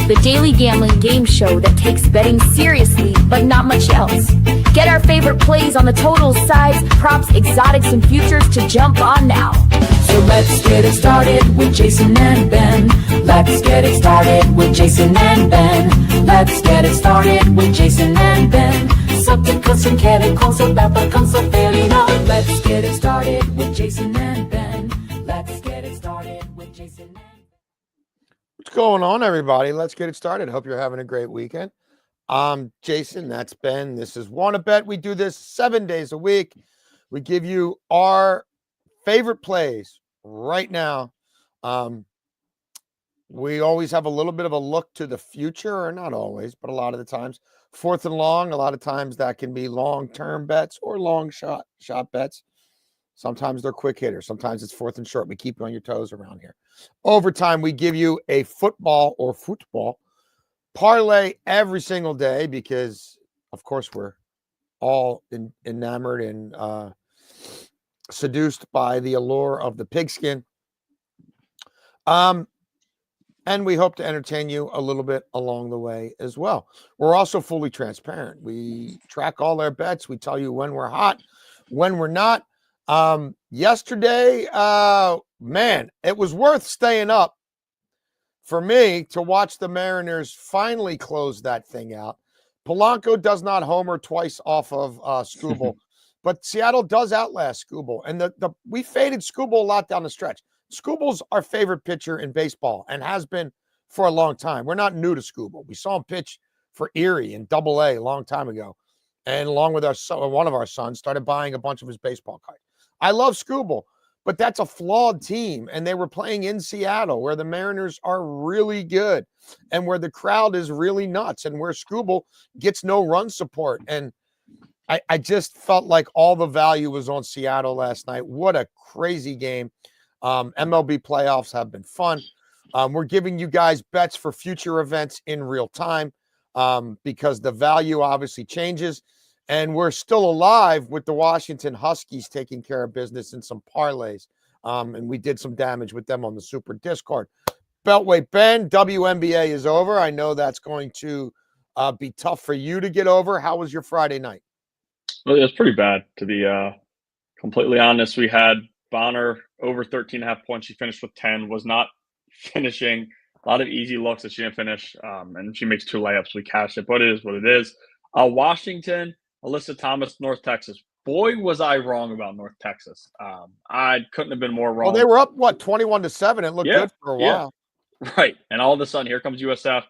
the daily gambling game show that takes betting seriously, but not much else. Get our favorite plays on the totals, sides, props, exotics, and futures to jump on now. So let's get it started with Jason and Ben. Let's get it started with Jason and Ben. Let's get it started with Jason and Ben. Subjects and chemicals about the concept fairly known. Let's get it started with Jason and Ben. Let's get it started with Jason and Ben. What's going on, everybody? Let's get it started. Hope you're having a great weekend. I'm Jason. That's Ben. This is Wanna Bet. We do this 7 days a week. We give you our favorite plays right now. We always have a little bit of a look to the future, or not always, but a lot of the times. Fourth and long, a lot of times that can be long-term bets or long shot bets. Sometimes they're quick hitters. Sometimes it's fourth and short. We keep you on your toes around here. Overtime, we give you a football parlay every single day because, of course, we're all enamored and seduced by the allure of the pigskin. And we hope to entertain you a little bit along the way as well. We're also fully transparent. We track all our bets. We tell you when we're hot, when we're not. Yesterday, man, it was worth staying up for me to watch the Mariners finally close that thing out. Polanco does not homer twice off of Skubal, but Seattle does outlast Skubal. And we faded Skubal a lot down the stretch. Skubal's our favorite pitcher in baseball and has been for a long time. We're not new to Skubal. We saw him pitch for Erie in Double-A a long time ago. And along with our son, one of our sons started buying a bunch of his baseball cards. I love Skubal, but that's a flawed team. And they were playing in Seattle where the Mariners are really good and where the crowd is really nuts and where Skubal gets no run support. And I just felt like all the value was on Seattle last night. What a crazy game. MLB playoffs have been fun. We're giving you guys bets for future events in real time because the value obviously changes. And we're still alive with the Washington Huskies taking care of business in some parlays. And we did some damage with them on the Super Discord. Beltway Ben, WNBA is over. I know that's going to be tough for you to get over. How was your Friday night? Well, it was pretty bad, to be completely honest. We had Bonner over 13.5 points. She finished with 10, was not finishing. A lot of easy looks that she didn't finish. And she makes 2 layups. We cashed it, but it is what it is. Washington, Alyssa Thomas, North Texas. Boy, was I wrong about North Texas. I couldn't have been more wrong. Well, they were up, 21-7. It looked good for a while. Right. And all of a sudden, here comes USF.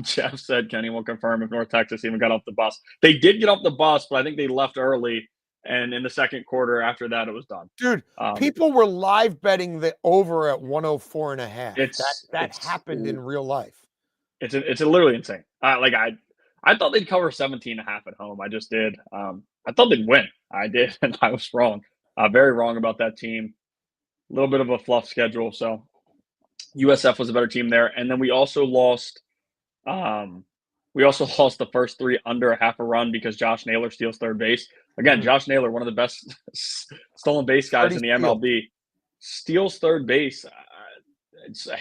Jeff said, can anyone confirm if North Texas even got off the bus? They did get off the bus, but I think they left early. And in the second quarter, after that, it was done. Dude, people were live betting the over at 104.5. That happened in real life. It's literally insane. I thought they'd cover 17.5 at home. I just did. I thought they'd win. I did, and I was wrong. Very wrong about that team. A little bit of a fluff schedule. So USF was a better team there. And then we also lost the first 3 under a half a run because Josh Naylor steals third base. Again, Josh Naylor, one of the best stolen base guys in the MLB, steals third base.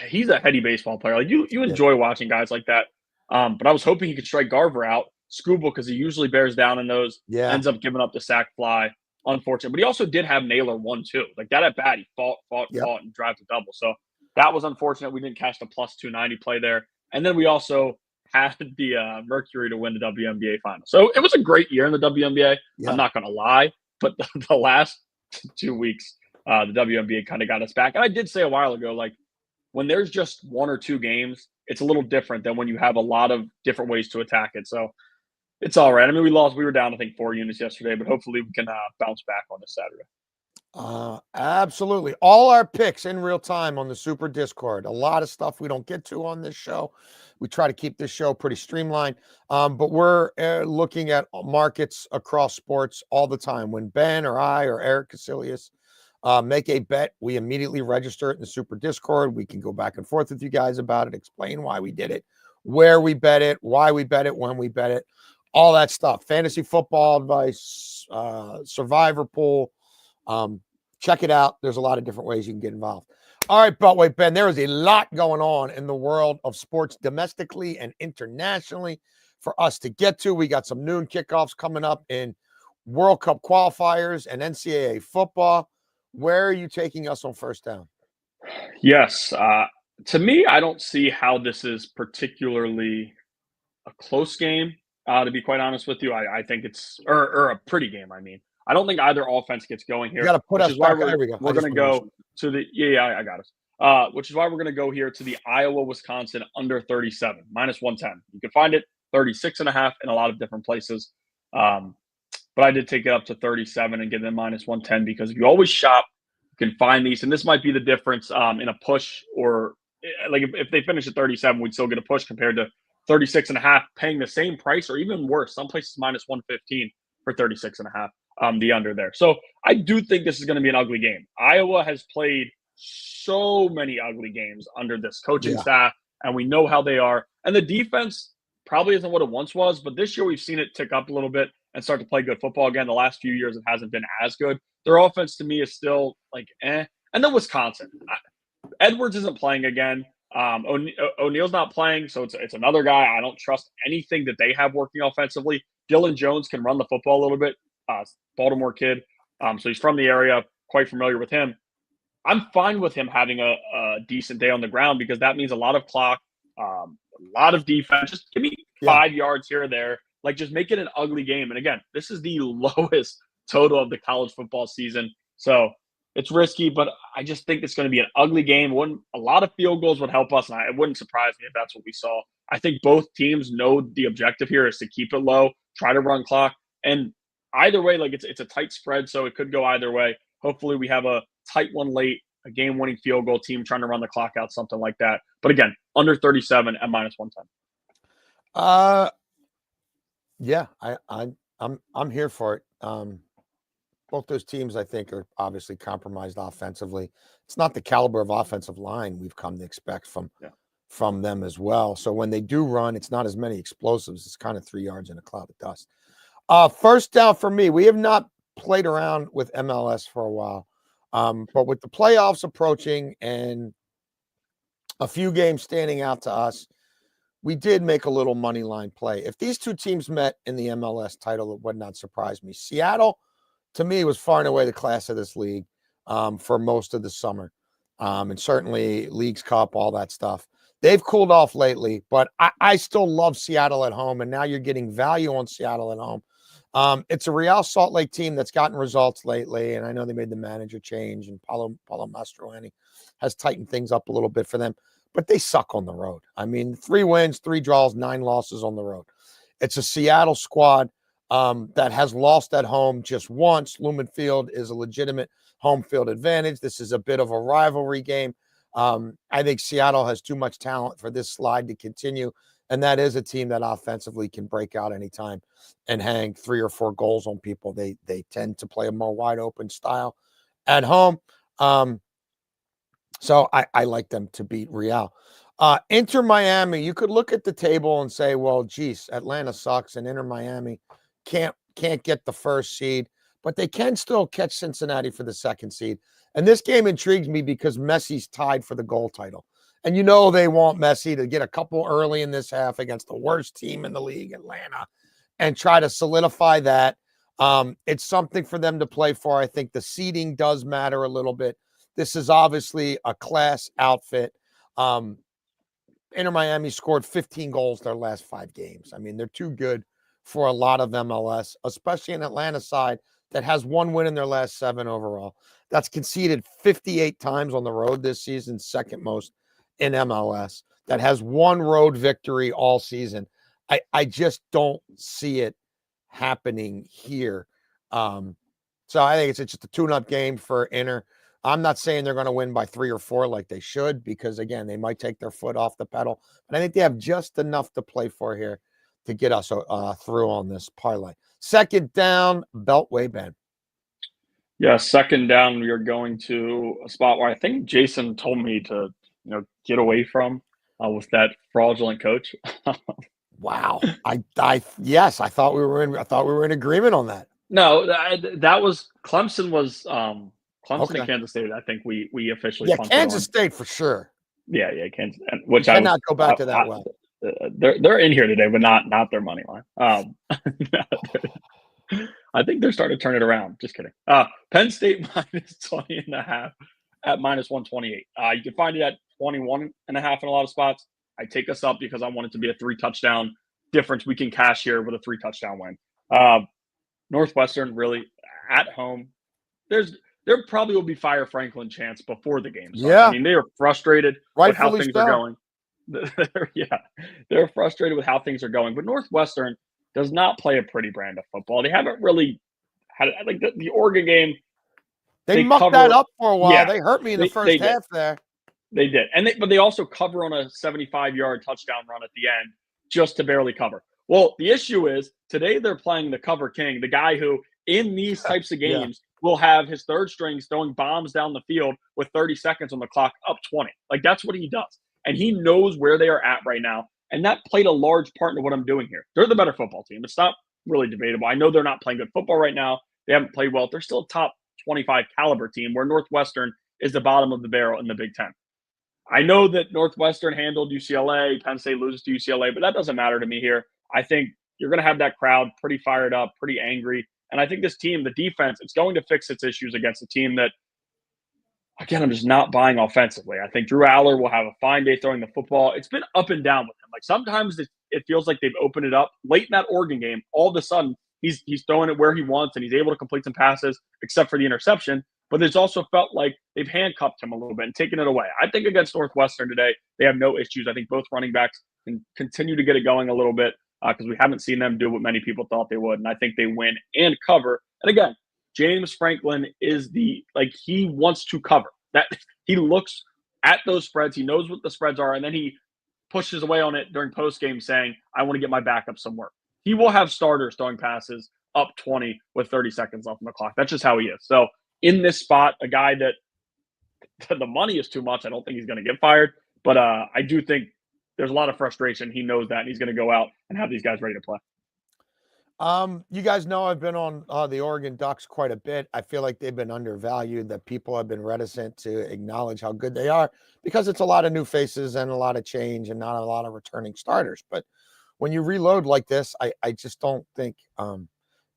He's a heady baseball player. Like you enjoy watching guys like that. But I was hoping he could strike Garver out. Skubal, because he usually bears down in those, ends up giving up the sac fly. Unfortunate. But he also did have Naylor 1-2. Like that at bat, he fought, and drives a double. So that was unfortunate. We didn't catch the plus 290 play there. And then we also had the Mercury to win the WNBA final. So it was a great year in the WNBA. Yeah. I'm not going to lie. But the last 2 weeks, the WNBA kind of got us back. And I did say a while ago, like, when there's just 1 or 2 games, it's a little different than when you have a lot of different ways to attack it. So it's all right. I mean, we were down, I think, 4 units yesterday, but hopefully we can bounce back on this Saturday. Absolutely. All our picks in real time on the Super Discord. A lot of stuff we don't get to on this show. We try to keep this show pretty streamlined, but we're looking at markets across sports all the time. When Ben or I or Eric Casillas make a bet, we immediately register it in the Super Discord. We can go back and forth with you guys about it, explain why we did it, where we bet it, why we bet it, when we bet it, all that stuff. Fantasy football advice, survivor pool. Check it out. There's a lot of different ways you can get involved. All right, Beltway Ben, there is a lot going on in the world of sports domestically and internationally for us to get to. We got some noon kickoffs coming up in World Cup qualifiers and NCAA football. Where are you taking us on first down? Yes. To me, I don't see how this is particularly a close game, to be quite honest with you. I think it's or a pretty game, I mean. I don't think either offense gets going You here, got to put which us is why back. There we go. we're going to go to the I got us. Which is why we're going to go here to the Iowa-Wisconsin under 37, minus 110. You can find it 36.5 in a lot of different places. But I did take it up to 37 and get it in minus 110 because if you always shop, you can find these. And this might be the difference in a push or like if they finish at 37, we'd still get a push compared to 36.5, paying the same price or even worse. Some places minus 115 for 36.5. The under there. So I do think this is going to be an ugly game. Iowa has played so many ugly games under this coaching staff, and we know how they are. And the defense probably isn't what it once was, but this year we've seen it tick up a little bit and start to play good football again. The last few years it hasn't been as good. Their offense to me is still like eh. And then Wisconsin. Edwards isn't playing again. O'Neal's not playing, so it's another guy. I don't trust anything that they have working offensively. Dylan Jones can run the football a little bit. Baltimore kid. So he's from the area, quite familiar with him. I'm fine with him having a decent day on the ground because that means a lot of clock, a lot of defense. Just give me 5 yards here or there. Like, just make it an ugly game. And again, this is the lowest total of the college football season. So it's risky, but I just think it's going to be an ugly game. A lot of field goals would help us, and it wouldn't surprise me if that's what we saw. I think both teams know the objective here is to keep it low, try to run clock, and either way, like it's a tight spread, so it could go either way. Hopefully we have a tight one late, a game-winning field goal team trying to run the clock out, something like that. But again, under 37 at minus 110. Yeah, I'm here for it. Both those teams, I think, are obviously compromised offensively. It's not the caliber of offensive line we've come to expect from them as well. So when they do run, it's not as many explosives. It's kind of 3 yards in a cloud of dust. First down for me. We have not played around with MLS for a while, but with the playoffs approaching and a few games standing out to us, we did make a little money line play. If these two teams met in the MLS title, it would not surprise me. Seattle, to me, was far and away the class of this league for most of the summer, and certainly Leagues Cup, all that stuff. They've cooled off lately, but I still love Seattle at home, and now you're getting value on Seattle at home. It's a Real Salt Lake team that's gotten results lately, and I know they made the manager change, and Paulo Mastroeni has tightened things up a little bit for them, but they suck on the road. I mean, 3 wins, 3 draws, 9 losses on the road. It's a Seattle squad that has lost at home just once. Lumen Field is a legitimate home field advantage. This is a bit of a rivalry game. I think Seattle has too much talent for this slide to continue, and that is a team that offensively can break out anytime and hang 3 or 4 goals on people. They tend to play a more wide open style at home. So I like them to beat Real. Inter Miami, you could look at the table and say, well, geez, Atlanta sucks and Inter Miami can't get the first seed, but they can still catch Cincinnati for the second seed. And this game intrigues me because Messi's tied for the goal title. And you know they want Messi to get a couple early in this half against the worst team in the league, Atlanta, and try to solidify that. It's something for them to play for. I think the seeding does matter a little bit. This is obviously a class outfit. Inter Miami scored 15 goals their last 5 games. I mean, they're too good for a lot of MLS, especially an Atlanta side that has 1 win in their last 7 overall. That's conceded 58 times on the road this season, second most in MLS. That has 1 road victory all season. I just don't see it happening here. So I think it's just a tune-up game for Inter. I'm not saying they're going to win by 3 or 4 like they should because, again, they might take their foot off the pedal. But I think they have just enough to play for here to get us through on this parlay. Second down, Beltway Ben. Yeah, second down, we are going to a spot where I think Jason told me to, get away from with that fraudulent coach. Wow. Yes, I thought we were in agreement on that. No, that was Clemson was Clemson and Kansas State, I think we officially punted Kansas State for sure. Yeah, Kansas. Which I cannot go back to that well. They're in here today, but not their money line. I think they're starting to turn it around. Just kidding. Penn State -20.5 at -128. You can find it at 21.5 in a lot of spots. I take us up because I want it to be a 3-touchdown difference. We can cash here with a 3-touchdown win. Northwestern really at home. There probably will be fire Franklin chants before the game starts. Yeah. I mean, they are frustrated with how things are going. They're frustrated with how things are going. But Northwestern does not play a pretty brand of football. They haven't really had like the Oregon game. They mucked that up for a while. Yeah, they hurt me in the first half there. They did. But they also cover on a 75-yard touchdown run at the end just to barely cover. Well, the issue is today they're playing the cover king, the guy who in these types of games will have his third strings throwing bombs down the field with 30 seconds on the clock up 20. Like that's what he does. And he knows where they are at right now. And that played a large part in what I'm doing here. They're the better football team. It's not really debatable. I know they're not playing good football right now. They haven't played well. They're still a top 25 caliber team where Northwestern is the bottom of the barrel in the Big Ten. I know that Northwestern handled UCLA, Penn State loses to UCLA, but that doesn't matter to me here. I think you're going to have that crowd pretty fired up, pretty angry. And I think this team, the defense, it's going to fix its issues against a team that, again, I'm just not buying offensively. I think Drew Aller will have a fine day throwing the football. It's been up and down with him. Like sometimes it feels like they've opened it up. Late in that Oregon game, all of a sudden he's throwing it where he wants and he's able to complete some passes except for the interception. But it's also felt like they've handcuffed him a little bit and taken it away. I think against Northwestern today, they have no issues. I think both running backs can continue to get it going a little bit because we haven't seen them do what many people thought they would. And I think they win and cover. And again, James Franklin is he wants to cover. That he looks at those spreads. He knows what the spreads are. And then he pushes away on it during postgame saying, I want to get my backup some work. He will have starters throwing passes up 20 with 30 seconds left on the clock. That's just how he is. So in this spot, a guy that the money is too much, I don't think he's going to get fired. But I do think there's a lot of frustration. He knows that, and he's going to go out and have these guys ready to play. You guys know I've been on the Oregon Ducks quite a bit. I feel like they've been undervalued, that people have been reticent to acknowledge how good they are because it's a lot of new faces and a lot of change and not a lot of returning starters. But when you reload like this, I just don't think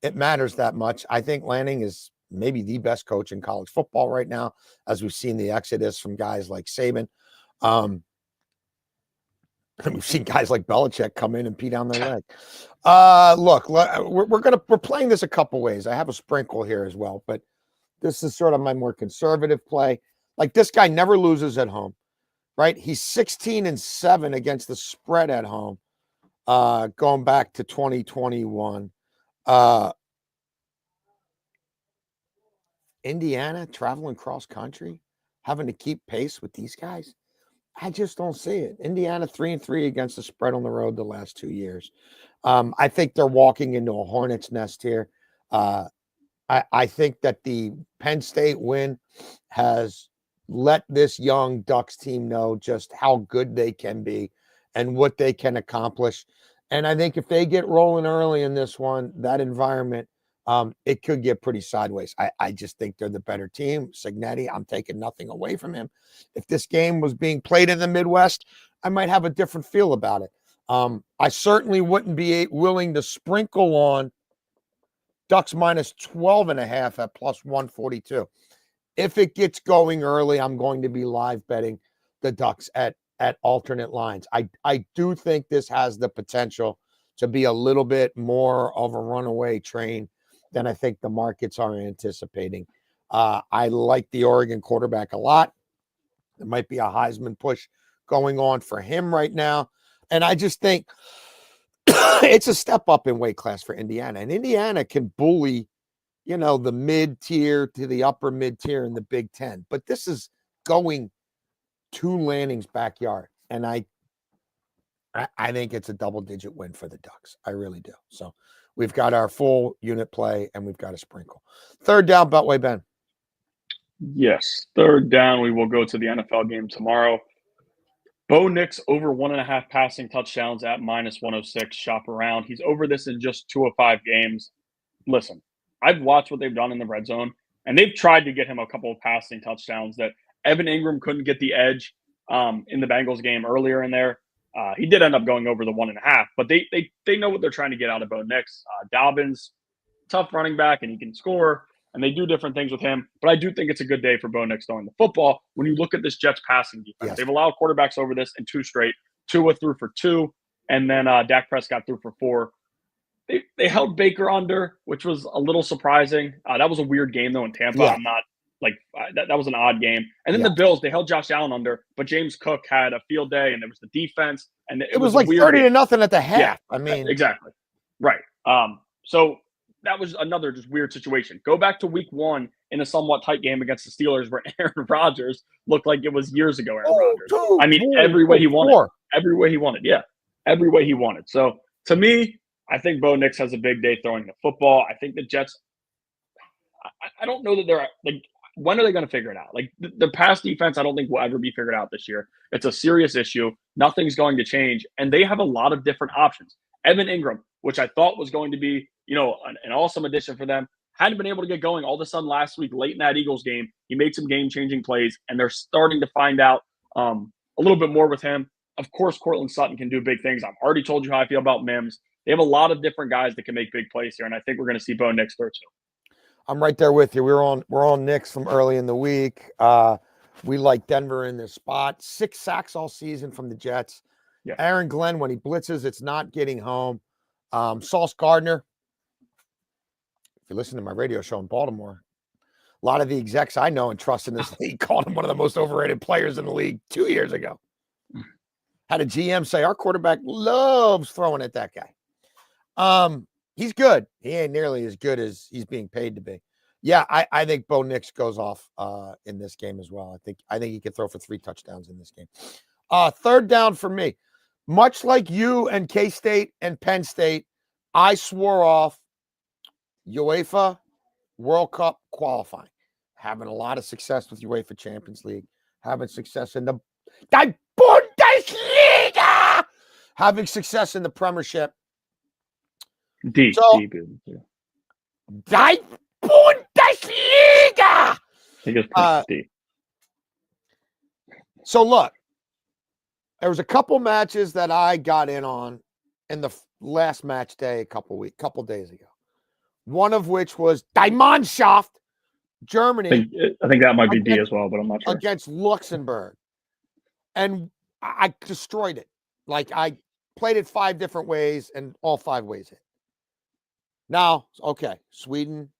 it matters that much. I think Lanning is maybe the best coach in college football right now, as we've seen the exodus from guys like Saban. We've seen guys like Belichick come in and pee down their leg. Look, we're playing this a couple ways. I have a sprinkle here as well, but this is sort of my more conservative play. Like this guy never loses at home, right? He's 16-7 against the spread at home, going back to 2021. Indiana traveling cross country, having to keep pace with these guys. I just don't see it. Indiana 3-3 against the spread on the road the last 2 years. I think they're walking into a hornet's nest here. I think that the Penn State win has let this young Ducks team know just how good they can be and what they can accomplish. And I think if they get rolling early in this one, that environment, it could get pretty sideways. I just think they're the better team. Cignetti, I'm taking nothing away from him. If this game was being played in the Midwest, I might have a different feel about it. I certainly wouldn't be willing to sprinkle on Ducks -12.5 at +142. If it gets going early, I'm going to be live betting the Ducks at alternate lines. I do think this has the potential to be a little bit more of a runaway train than I think the markets are anticipating. I like the Oregon quarterback a lot. There might be a Heisman push going on for him right now. And I just think it's a step up in weight class for Indiana. And Indiana can bully, the mid-tier to the upper mid-tier in the Big Ten. But this is going to Lanning's backyard. And I think it's a double-digit win for the Ducks. I really do. So we've got our full unit play, and we've got a sprinkle. Third down, Beltway Ben. Yes, third down. We will go to the NFL game tomorrow. Bo Nix over 1.5 passing touchdowns at -106. Shop around. He's over this in just 2 of 5 games. Listen, I've watched what they've done in the red zone. And they've tried to get him a couple of passing touchdowns that Evan Ingram couldn't get the edge in the Bengals game earlier in there. He did end up going over the 1.5, but they know what they're trying to get out of Bo Nix. Dobbins, tough running back, and he can score, and they do different things with him. But I do think it's a good day for Bo Nix throwing the football. When you look at this Jets passing defense, they've allowed quarterbacks over this in 2 straight. Tua threw for 2, and then Dak Prescott threw for 4. They held Baker under, which was a little surprising. That was a weird game, though, in Tampa. Yeah. I'm not that was an odd game. And then the Bills, they held Josh Allen under, but James Cook had a field day, and there was the defense. And it was like 30-0 at the half. Yeah, I mean, exactly. Right. So that was another just weird situation. Go back to week 1 in a somewhat tight game against the Steelers where Aaron Rodgers looked like it was years ago. I mean, every way he wanted. Every way he wanted. Yeah. Every way he wanted. So to me, I think Bo Nix has a big day throwing the football. I think the Jets, I don't know that they're like, when are they going to figure it out? Like the pass defense, I don't think will ever be figured out this year. It's a serious issue. Nothing's going to change. And they have a lot of different options. Evan Ingram, which I thought was going to be, an awesome addition for them, hadn't been able to get going. All of a sudden last week, late in that Eagles game, he made some game-changing plays, and they're starting to find out a little bit more with him. Of course, Cortland Sutton can do big things. I've already told you how I feel about Mims. They have a lot of different guys that can make big plays here, and I think we're going to see Bo Nix throw too. I'm right there with you. We're on Nix from early in the week. We like Denver in this spot. 6 sacks all season from the Jets. Yeah. Aaron Glenn, when he blitzes, it's not getting home. Sauce Gardner. If you listen to my radio show in Baltimore, a lot of the execs I know and trust in this league called him one of the most overrated players in the league 2 years ago. Had a GM say, our quarterback loves throwing at that guy. He's good. He ain't nearly as good as he's being paid to be. Yeah, I think Bo Nix goes off in this game as well. I think he could throw for 3 touchdowns in this game. Third down for me. Much like you and K-State and Penn State, I swore off UEFA World Cup qualifying. Having a lot of success with UEFA Champions League. Having success in the Bundesliga. Having success in the Premiership. Deep. Die Bundesliga. He goes deep. So look, there was a couple matches that I got in on in the last match day a couple days ago. One of which was Die Mannschaft, Germany. I think that might be D as well, but I'm not sure. Against Luxembourg. And I destroyed it. Like I played it 5 different ways and all 5 ways hit. Now, okay, Sweden,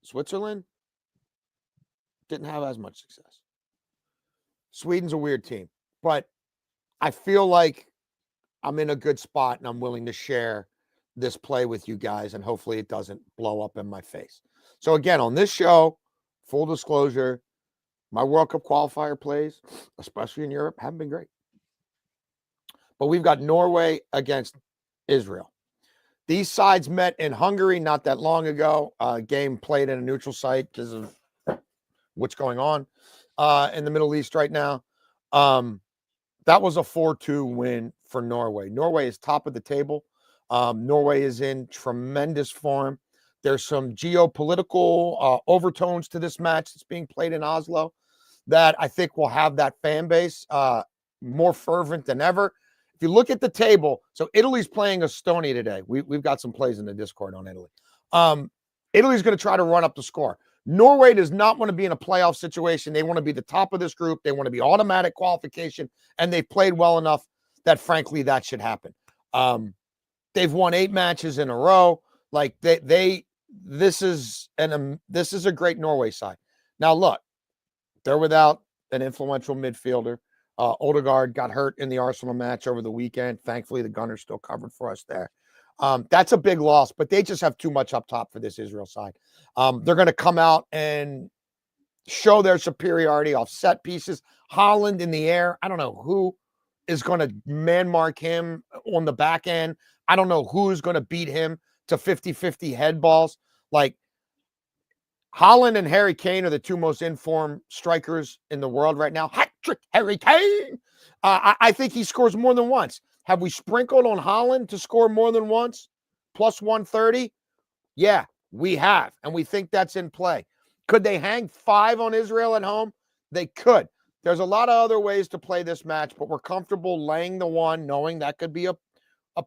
Switzerland didn't have as much success. Sweden's a weird team, but I feel like I'm in a good spot and I'm willing to share this play with you guys, and hopefully it doesn't blow up in my face. So again, on this show, full disclosure, my World Cup qualifier plays, especially in Europe, haven't been great. But we've got Norway against Israel. These sides met in Hungary not that long ago. Game played in a neutral site because of what's going on in the Middle East right now. That was a 4-2 win for Norway. Norway is top of the table. Norway is in tremendous form. There's some geopolitical overtones to this match that's being played in Oslo that I think will have that fan base more fervent than ever. If you look at the table, so Italy's playing Estonia today. We've got some plays in the Discord on Italy. Italy's going to try to run up the score. Norway does not want to be in a playoff situation. They want to be the top of this group. They want to be automatic qualification, and they've played well enough that, frankly, that should happen. They've won 8 matches in a row. Like this is a great Norway side. Now, look, they're without an influential midfielder. Odegaard got hurt in the Arsenal match over the weekend. Thankfully, the Gunners still covered for us there. That's a big loss, but they just have too much up top for this Israel side. They're going to come out and show their superiority off set pieces. Holland in the air. I don't know who is going to man mark him on the back end. I don't know who's going to beat him to 50-50 head balls. Like Holland and Harry Kane are the 2 most informed strikers in the world right now. Hat-trick Harry Kane. I think he scores more than once. Have we sprinkled on Holland to score more than once? Plus 130? Yeah, we have. And we think that's in play. Could they hang 5 on Israel at home? They could. There's a lot of other ways to play this match, but we're comfortable laying the 1, knowing that could be a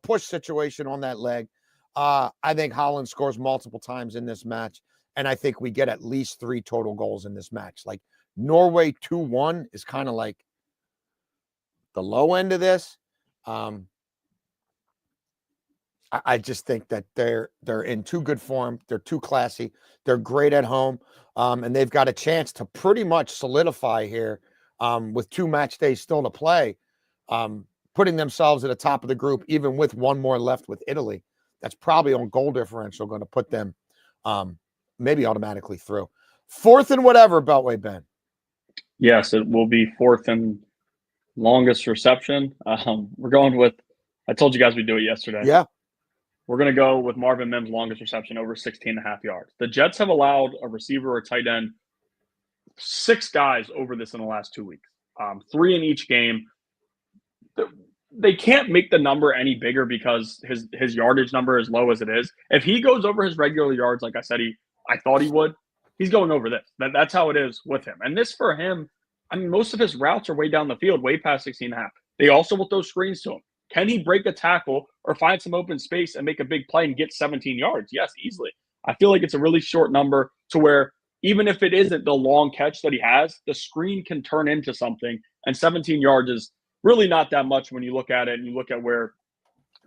push situation on that leg. I think Holland scores multiple times in this match, and I think we get at least 3 total goals in this match. Like Norway 2-1 is kind of like the low end of this. I just think that they're in too good form. They're too classy. They're great at home, and they've got a chance to pretty much solidify here with 2 match days still to play, putting themselves at the top of the group, even with 1 more left with Italy. That's probably on goal differential going to put them maybe automatically through. 4th and whatever, Beltway Ben. Yes, it will be 4th and longest reception. We're going with, I told you guys we'd do it yesterday. Yeah. We're going to go with Marvin Mims' longest reception over 16.5 yards. The Jets have allowed a receiver or tight end 6 guys over this in the last 2 weeks, 3 in each game. They can't make the number any bigger because his yardage number is low as it is. If he goes over his regular yards, like I said, I thought he would, he's going over this. That's how it is with him. And this for him, I mean, most of his routes are way down the field, way past 16.5. They also will throw screens to him. Can he break a tackle or find some open space and make a big play and get 17 yards? Yes, easily. I feel like it's a really short number to where even if it isn't the long catch that he has, the screen can turn into something. And 17 yards is really not that much when you look at it and you look at where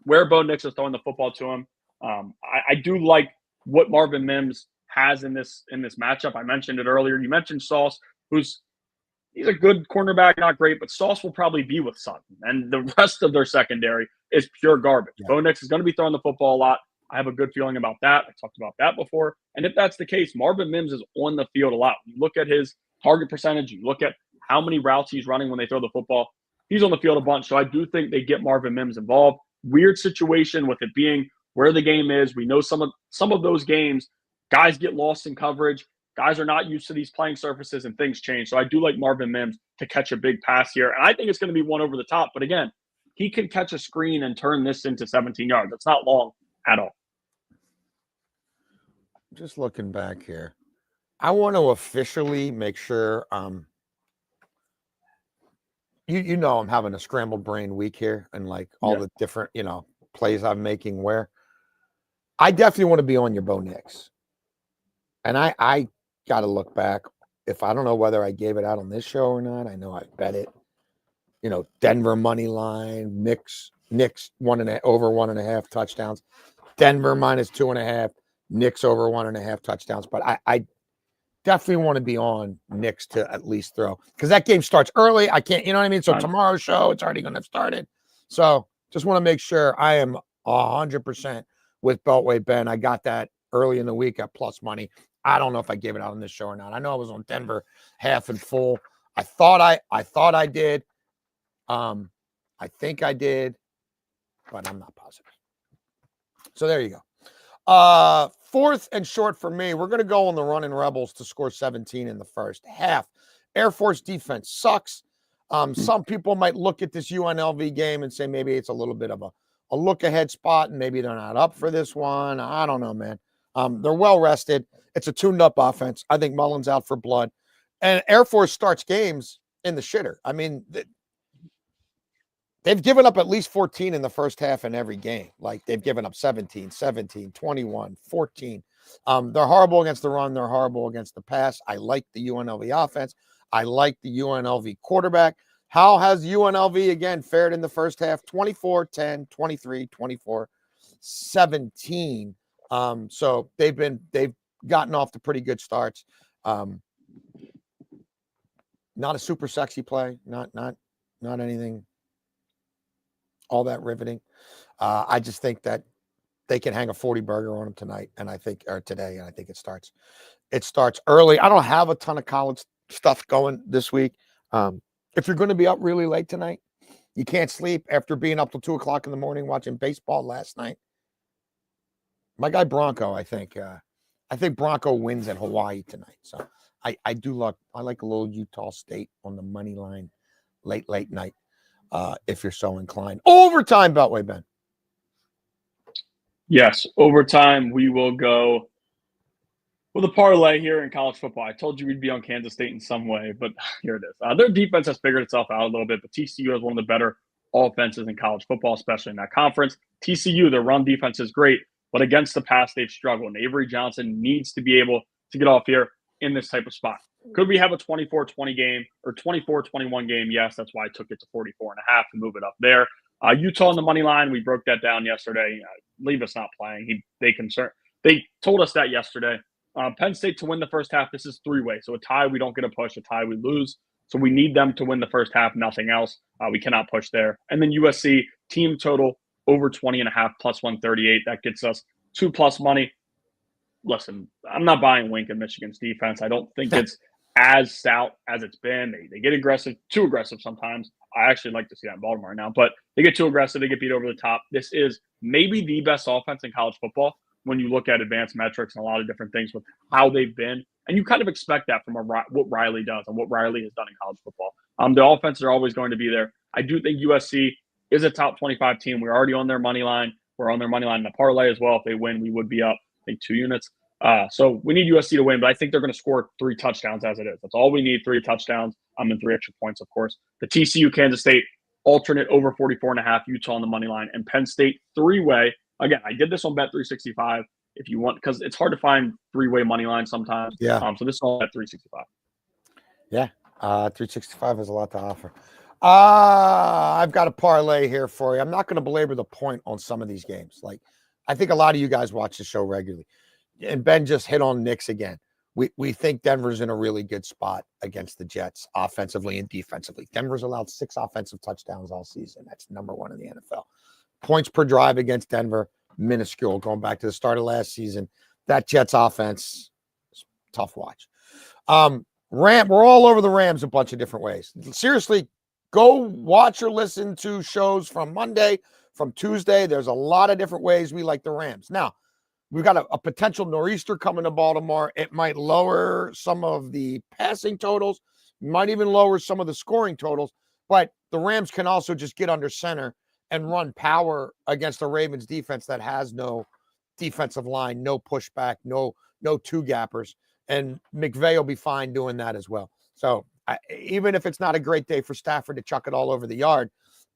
Bo Nix is throwing the football to him. I do like what Marvin Mims has in this matchup. I mentioned it earlier. You mentioned Sauce, he's a good cornerback, not great, but Sauce will probably be with Sutton. And the rest of their secondary is pure garbage. Yeah. Bo Nix is going to be throwing the football a lot. I have a good feeling about that. I talked about that before. And if that's the case, Marvin Mims is on the field a lot. You look at his target percentage, you look at how many routes he's running when they throw the football. He's on the field a bunch. So I do think they get Marvin Mims involved. Weird situation with it being where the game is. We know some of those games, guys get lost in coverage. Guys are not used to these playing surfaces and things change. So I do like Marvin Mims to catch a big pass here. And I think it's going to be 1 over the top. But again, he can catch a screen and turn this into 17 yards. It's not long at all. Just looking back here, I want to officially make sure you know I'm having a scrambled brain week here and like all the different, plays I'm making where I definitely want to be on your Bo Nix. And I got to look back. If I don't know whether I gave it out on this show or not, I know I bet it. Denver money line, Knicks over 1.5 touchdowns, Denver minus 2.5, Knicks over 1.5 touchdowns. But I definitely want to be on Knicks to at least throw because that game starts early. I can't, you know what I mean? So tomorrow's show, it's already going to have started. So just want to make sure I am 100% with Beltway Ben. I got that early in the week at plus money. I don't know if I gave it out on this show or not. I know I was on Denver half and full. I thought I did. I think I did, but I'm not positive. So there you go. 4th and short for me. We're going to go on the Running Rebels to score 17 in the first half. Air Force defense sucks. Some people might look at this UNLV game and say maybe it's a little bit of a look ahead spot and maybe they're not up for this one. I don't know, man. They're well rested. It's a tuned up offense. I think Mullen's out for blood. And Air Force starts games in the shitter. I mean, they've given up at least 14 in the first half in every game. Like they've given up 17, 21, 14. They're horrible against the run. They're horrible against the pass. I like the UNLV offense. I like the UNLV quarterback. How has UNLV again fared in the first half? 24-10, 23, 24, 17. So they've gotten off to pretty good starts. Not a super sexy play, not anything all that riveting. I just think that they can hang a 40 burger on them today, and I think it starts early. I don't have a ton of college stuff going this week. If you're going to be up really late tonight, you can't sleep after being up till 2:00 in the morning watching baseball last night. My guy Bronco, I think Bronco wins at Hawaii tonight. So I like a little Utah State on the money line late night. If you're so inclined. Overtime, Beltway Ben. Yes, overtime. We will go Well, the parlay here in college football, I told you we'd be on Kansas State in some way, but here it is. Their defense has figured itself out a little bit, but TCU has one of the better offenses in college football, especially in that conference. TCU, their run defense is great, but against the pass, they've struggled. And Avery Johnson needs to be able to get off here in this type of spot. Could we have a 24-20 game or 24-21 game? Yes, that's why I took it to 44.5 to move it up there. Utah on the money line, we broke that down yesterday. Levis not playing. They told us that yesterday. Penn State to win the first half. This is three-way. So a tie, we don't get a push. A tie, we lose. So we need them to win the first half, nothing else. We cannot push there. And then USC, team total over 20.5 plus 138. That gets us 2+ money. Listen, I'm not buying Wink in Michigan's defense. I don't think it's as stout as it's been. They get aggressive, too aggressive sometimes. I actually like to see that in Baltimore now, but they get too aggressive. They get beat over the top. This is maybe the best offense in college football when you look at advanced metrics and a lot of different things with how they've been. And you kind of expect that from what Riley does and what Riley has done in college football. The offenses are always going to be there. I do think USC is a top 25 team. We're already on their money line. We're on their money line in the parlay as well. If they win, we would be up, I think, 2 units. So we need USC to win, but I think they're going to score 3 touchdowns as it is. That's all we need, 3 touchdowns. And 3 extra points, of course. The TCU, Kansas State, alternate over 44.5, Utah on the money line, and Penn State 3-way. Again, I did this on Bet365 if you want, because it's hard to find 3-way money line sometimes. Yeah. So this is all Bet365. Yeah. 365 has a lot to offer. I've got a parlay here for you. I'm not going to belabor the point on some of these games. Like, I think a lot of you guys watch the show regularly. And Ben just hit on Knicks again. We think Denver's in a really good spot against the Jets offensively and defensively. Denver's allowed 6 offensive touchdowns all season. That's number 1 in the NFL. Points per drive against Denver, minuscule. Going back to the start of last season, that Jets offense is tough watch. We're all over the Rams a bunch of different ways. Seriously, go watch or listen to shows from Monday, from Tuesday. There's a lot of different ways we like the Rams. Now, we've got a potential nor'easter coming to Baltimore. It might lower some of the passing totals, might even lower some of the scoring totals, but the Rams can also just get under center and run power against the Ravens defense that has no defensive line, no pushback, no 2-gappers. And McVay will be fine doing that as well. So even if it's not a great day for Stafford to chuck it all over the yard,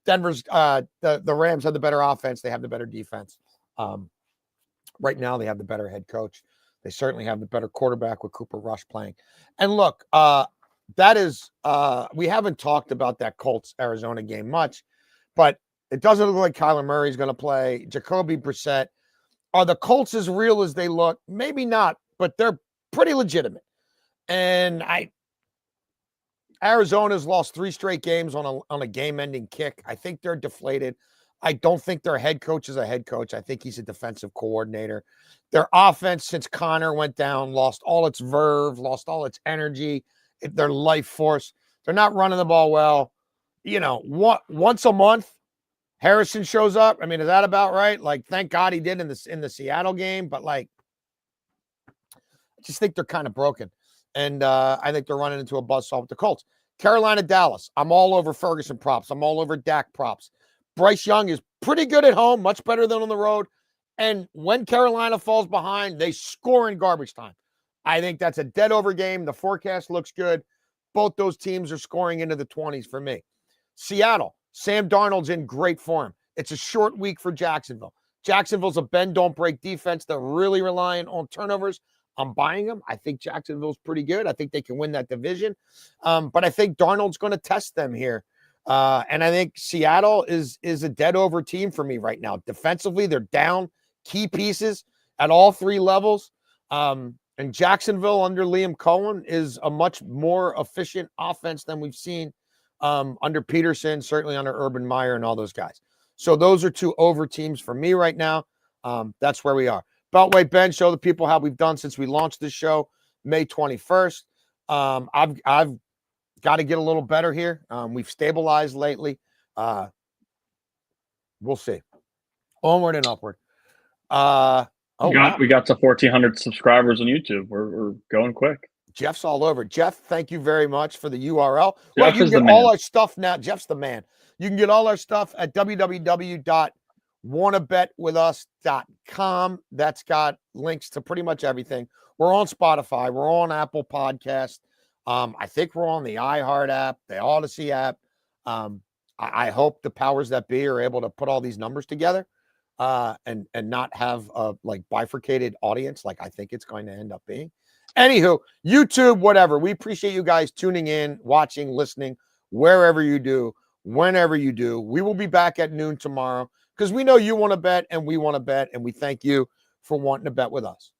Denver's the Rams have the better offense. They have the better defense. Right now, they have the better head coach. They certainly have the better quarterback with Cooper Rush playing. And look, that is we haven't talked about that Colts-Arizona game much, but it doesn't look like Kyler Murray's going to play. Jacoby Brissett. Are the Colts as real as they look? Maybe not, but they're pretty legitimate. And Arizona's lost 3 straight games on a game-ending kick. I think they're deflated. I don't think their head coach is a head coach. I think he's a defensive coordinator. Their offense, since Connor went down, lost all its verve, lost all its energy, their life force. They're not running the ball well. Once a month, Harrison shows up. I mean, is that about right? Like, thank God he did in the Seattle game, but like, I just think they're kind of broken. And I think they're running into a buzzsaw with the Colts. Carolina, Dallas. I'm all over Ferguson props. I'm all over Dak props. Bryce Young is pretty good at home, much better than on the road. And when Carolina falls behind, they score in garbage time. I think that's a dead over game. The forecast looks good. Both those teams are scoring into the 20s for me. Seattle, Sam Darnold's in great form. It's a short week for Jacksonville. Jacksonville's a bend, don't break defense. They're really relying on turnovers. I'm buying them. I think Jacksonville's pretty good. I think they can win that division. But I think Darnold's going to test them here. And I think Seattle is a dead over team for me right now. Defensively, they're down key pieces at all 3 levels. And Jacksonville under Liam Cohen is a much more efficient offense than we've seen under Peterson, certainly under Urban Meyer and all those guys. So those are 2 over teams for me right now. That's where we are. Beltway Ben, show the people how we've done since we launched this show May 21st. I've got to get a little better here. We've stabilized lately. We'll see. Onward and upward. We got to 1,400 subscribers on YouTube. We're going quick. Jeff's all over. Jeff, thank you very much for the URL. Jeff you is can the get all man. our stuff now. Jeff's the man. You can get all our stuff at www.wannabetwithus.com. That's got links to pretty much everything. We're on Spotify. We're on Apple Podcast. I think we're on the iHeart app, the Odyssey app. I hope the powers that be are able to put all these numbers together and not have a like bifurcated audience like I think it's going to end up being. Anywho, YouTube, whatever. We appreciate you guys tuning in, watching, listening, wherever you do, whenever you do. We will be back at noon tomorrow because we know you want to bet and we want to bet, and we thank you for wanting to bet with us.